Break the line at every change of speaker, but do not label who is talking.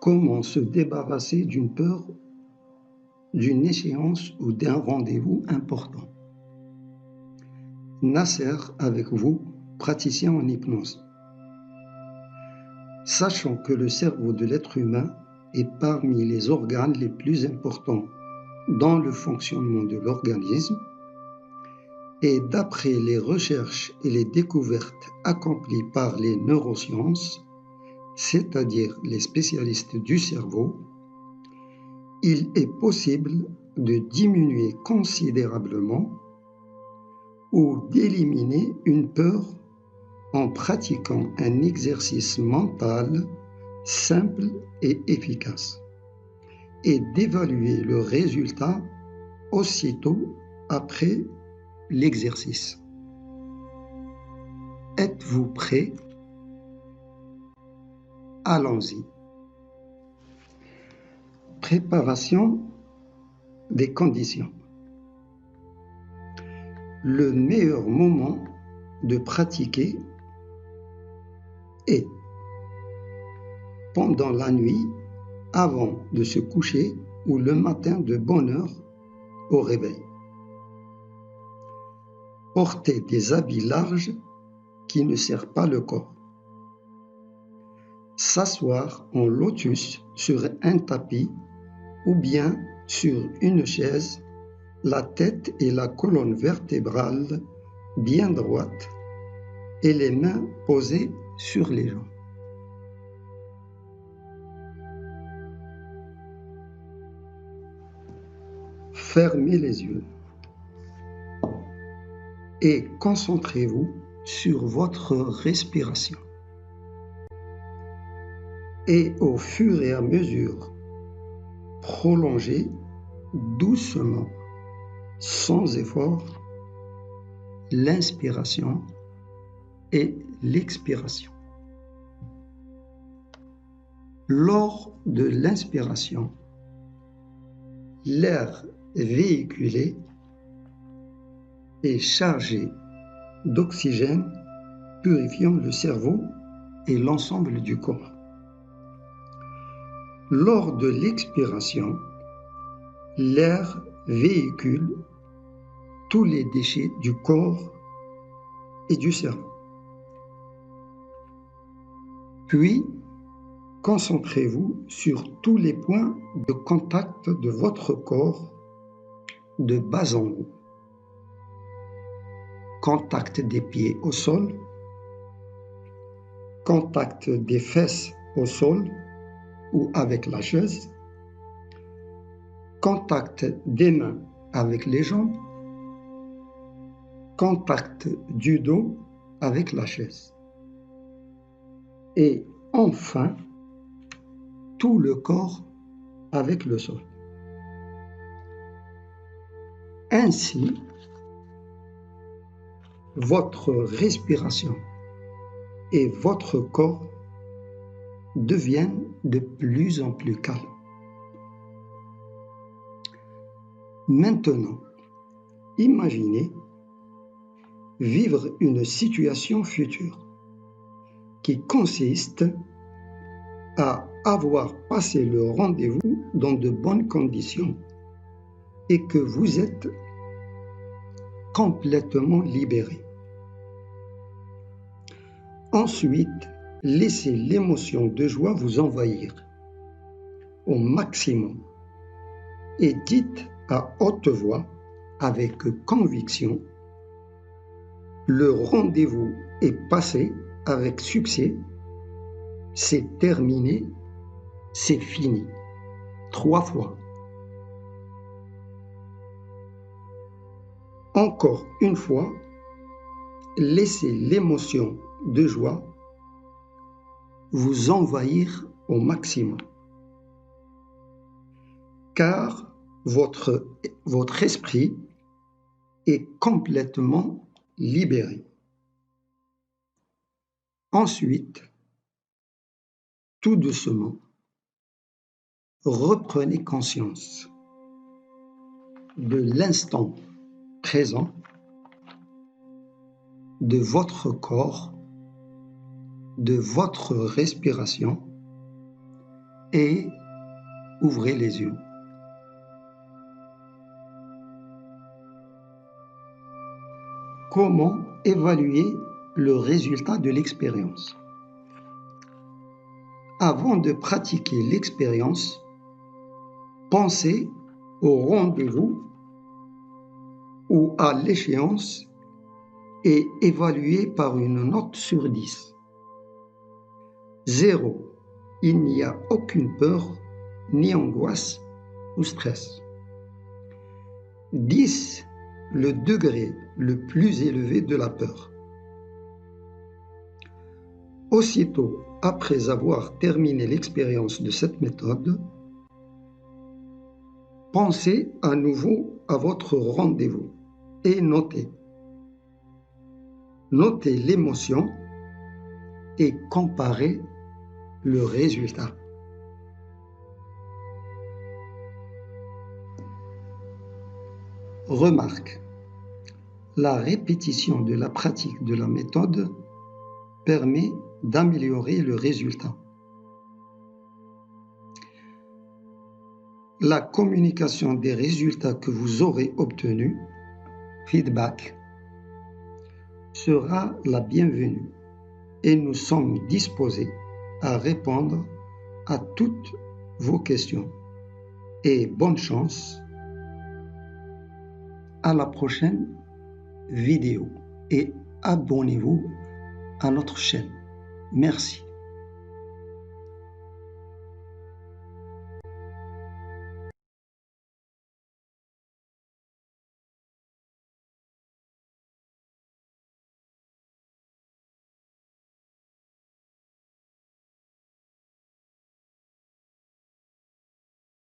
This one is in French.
Comment se débarrasser d'une peur, d'une échéance ou d'un rendez-vous important? Nasser avec vous, praticien en hypnose. Sachant que le cerveau de l'être humain est parmi les organes les plus importants dans le fonctionnement de l'organisme, et d'après les recherches et les découvertes accomplies par les neurosciences, c'est-à-dire les spécialistes du cerveau, il est possible de diminuer considérablement ou d'éliminer une peur en pratiquant un exercice mental simple et efficace et d'évaluer le résultat aussitôt après l'exercice. Êtes-vous prêt? Allons-y. Préparation des conditions. Le meilleur moment de pratiquer est pendant la nuit, avant de se coucher ou le matin de bonne heure au réveil. Portez des habits larges qui ne serrent pas le corps. S'asseoir en lotus sur un tapis ou bien sur une chaise, la tête et la colonne vertébrale bien droite et les mains posées sur les jambes. Fermez les yeux et concentrez-vous sur votre respiration. Et au fur et à mesure, prolongez doucement, sans effort, l'inspiration et l'expiration. Lors de l'inspiration, l'air véhiculé est chargé d'oxygène purifiant le cerveau et l'ensemble du corps. Lors de l'expiration, l'air véhicule tous les déchets du corps et du cerveau. Puis, concentrez-vous sur tous les points de contact de votre corps de bas en haut. Contact des pieds au sol, contact des fesses au sol ou avec la chaise, contact des mains avec les jambes, contact du dos avec la chaise. Et enfin, tout le corps avec le sol. Ainsi, votre respiration et votre corps deviennent de plus en plus calmes. Maintenant, imaginez vivre une situation future qui consiste à avoir passé le rendez-vous dans de bonnes conditions et que vous êtes complètement libéré. Ensuite, laissez l'émotion de joie vous envahir au maximum et dites à haute voix, avec conviction, le rendez-vous est passé avec succès, c'est terminé, c'est fini. 3 fois. Encore une fois, laissez l'émotion de joie vous envahir au maximum. Car votre esprit est complètement libéré. Ensuite, tout doucement, reprenez conscience de l'instant présent, de votre corps, de votre respiration et ouvrez les yeux. Comment évaluer le résultat de l'expérience? Avant de pratiquer l'expérience, pensez au rendez-vous ou à l'échéance et évaluez par une note sur 10. 0. Il n'y a aucune peur, ni angoisse ou stress. 10. Le degré le plus élevé de la peur. Aussitôt après avoir terminé l'expérience de cette méthode, pensez à nouveau à votre rendez-vous et notez. Notez l'émotion et comparez le résultat. Remarque. La répétition de la pratique de la méthode permet d'améliorer le résultat. La communication des résultats que vous aurez obtenus, feedback, sera la bienvenue et nous sommes disposés à répondre à toutes vos questions. Et bonne chance à la prochaine vidéo et abonnez-vous à notre chaîne. Merci.